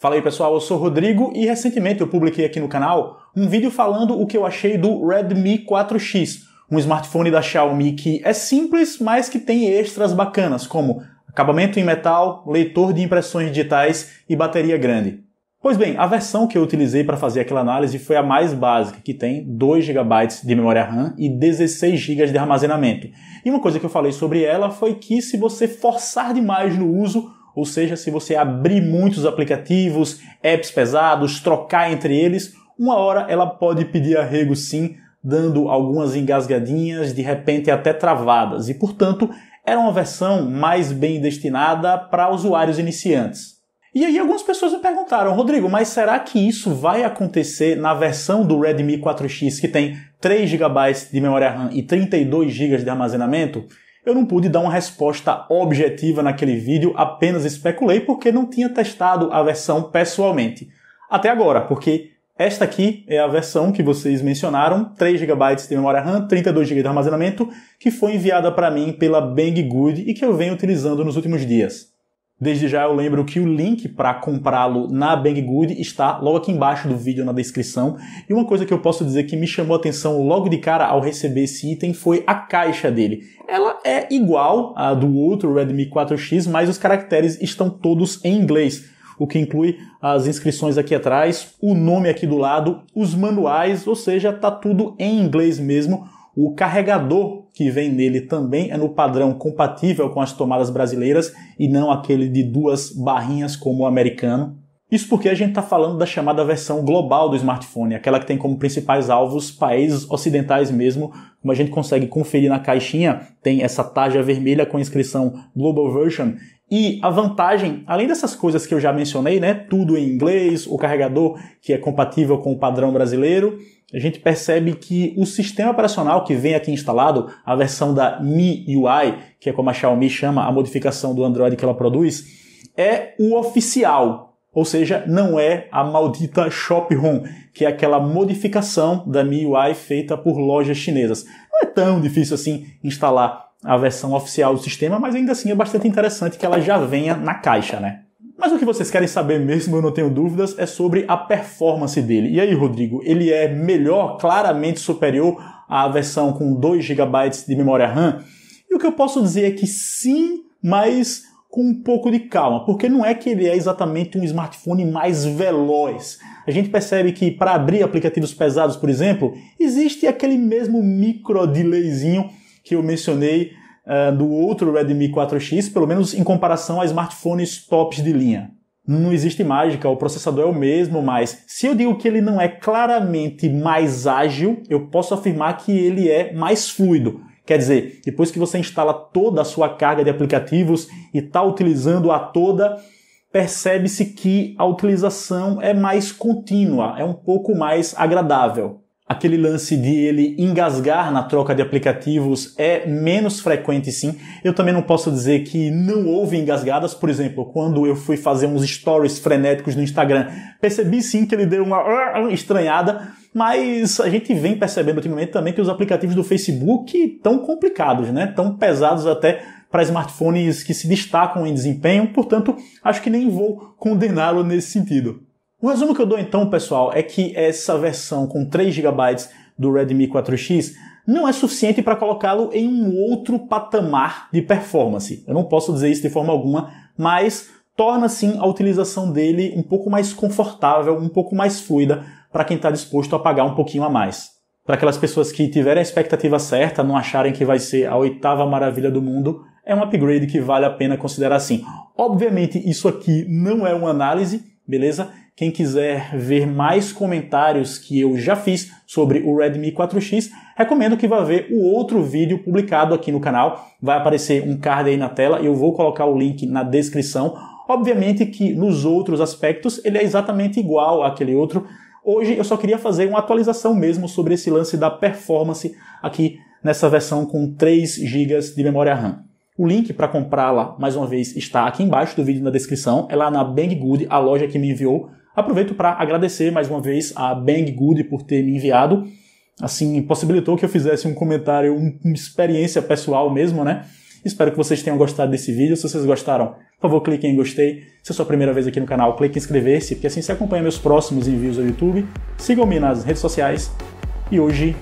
Fala aí pessoal, eu sou o Rodrigo e recentemente eu publiquei aqui no canal um vídeo falando o que eu achei do Redmi 4X, um smartphone da Xiaomi que é simples, mas que tem extras bacanas, como acabamento em metal, leitor de impressões digitais e bateria grande. Pois bem, a versão que eu utilizei para fazer aquela análise foi a mais básica, que tem 2 GB de memória RAM e 16 GB de armazenamento. E uma coisa que eu falei sobre ela foi que se você forçar demais no uso, ou seja, se você abrir muitos aplicativos, apps pesados, trocar entre eles, uma hora ela pode pedir arrego sim, dando algumas engasgadinhas, de repente até travadas. E, portanto, era uma versão mais bem destinada para usuários iniciantes. E aí algumas pessoas me perguntaram, Rodrigo, mas será que isso vai acontecer na versão do Redmi 4X que tem 3 GB de memória RAM e 32 GB de armazenamento? Eu não pude dar uma resposta objetiva naquele vídeo, apenas especulei porque não tinha testado a versão pessoalmente. Até agora, porque esta aqui é a versão que vocês mencionaram, 3 GB de memória RAM, 32 GB de armazenamento, que foi enviada para mim pela Banggood e que eu venho utilizando nos últimos dias. Desde já eu lembro que o link para comprá-lo na Banggood está logo aqui embaixo do vídeo na descrição. E uma coisa que eu posso dizer que me chamou a atenção logo de cara ao receber esse item foi a caixa dele. Ela é igual à do outro Redmi 4X, mas os caracteres estão todos em inglês, o que inclui as inscrições aqui atrás, o nome aqui do lado, os manuais, ou seja, tá tudo em inglês mesmo. O carregador que vem nele também é no padrão compatível com as tomadas brasileiras e não aquele de 2 barrinhas como o americano. Isso porque a gente está falando da chamada versão global do smartphone, aquela que tem como principais alvos países ocidentais mesmo, como a gente consegue conferir na caixinha, tem essa tarja vermelha com a inscrição Global Version. E a vantagem, além dessas coisas que eu já mencionei, né, tudo em inglês, o carregador que é compatível com o padrão brasileiro, a gente percebe que o sistema operacional que vem aqui instalado, a versão da MIUI, que é como a Xiaomi chama a modificação do Android que ela produz, é o oficial, ou seja, não é a maldita Shop Home, que é aquela modificação da MIUI feita por lojas chinesas. Não é tão difícil assim instalar a versão oficial do sistema, mas ainda assim é bastante interessante que ela já venha na caixa, né? Mas o que vocês querem saber mesmo, eu não tenho dúvidas, é sobre a performance dele. E aí, Rodrigo, ele é melhor, claramente superior à versão com 2 GB de memória RAM? E o que eu posso dizer é que sim, mas com um pouco de calma, porque não é que ele é exatamente um smartphone mais veloz. A gente percebe que para abrir aplicativos pesados, por exemplo, existe aquele mesmo micro delayzinho que eu mencionei do outro Redmi 4X, pelo menos em comparação a smartphones tops de linha. Não existe mágica, o processador é o mesmo, mas se eu digo que ele não é claramente mais ágil, eu posso afirmar que ele é mais fluido. Quer dizer, depois que você instala toda a sua carga de aplicativos e está utilizando-a toda, percebe-se que a utilização é mais contínua, é um pouco mais agradável. Aquele lance de ele engasgar na troca de aplicativos é menos frequente sim. Eu também não posso dizer que não houve engasgadas. Por exemplo, quando eu fui fazer uns stories frenéticos no Instagram, percebi sim que ele deu uma estranhada, mas a gente vem percebendo ultimamente também que os aplicativos do Facebook estão complicados, né? Tão pesados até para smartphones que se destacam em desempenho, portanto, acho que nem vou condená-lo nesse sentido. O resumo que eu dou então, pessoal, é que essa versão com 3 GB do Redmi 4X não é suficiente para colocá-lo em um outro patamar de performance. Eu não posso dizer isso de forma alguma, mas torna sim a utilização dele um pouco mais confortável, um pouco mais fluida para quem está disposto a pagar um pouquinho a mais. Para aquelas pessoas que tiverem a expectativa certa, não acharem que vai ser a 8ª maravilha do mundo, é um upgrade que vale a pena considerar assim. Obviamente, isso aqui não é uma análise, beleza? Quem quiser ver mais comentários que eu já fiz sobre o Redmi 4X, recomendo que vá ver o outro vídeo publicado aqui no canal. Vai aparecer um card aí na tela e eu vou colocar o link na descrição. Obviamente que nos outros aspectos ele é exatamente igual àquele outro. Hoje eu só queria fazer uma atualização mesmo sobre esse lance da performance aqui nessa versão com 3 GB de memória RAM. O link para comprá-la, mais uma vez, está aqui embaixo do vídeo na descrição. É lá na Banggood, a loja que me enviou. Aproveito para agradecer mais uma vez a Banggood por ter me enviado. Assim, possibilitou que eu fizesse um comentário, uma experiência pessoal mesmo, né? Espero que vocês tenham gostado desse vídeo. Se vocês gostaram, por favor, clique em gostei. Se é a sua primeira vez aqui no canal, clique em inscrever-se, porque assim você acompanha meus próximos envios ao YouTube. Sigam-me nas redes sociais. E hoje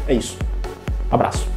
é isso. Abraço.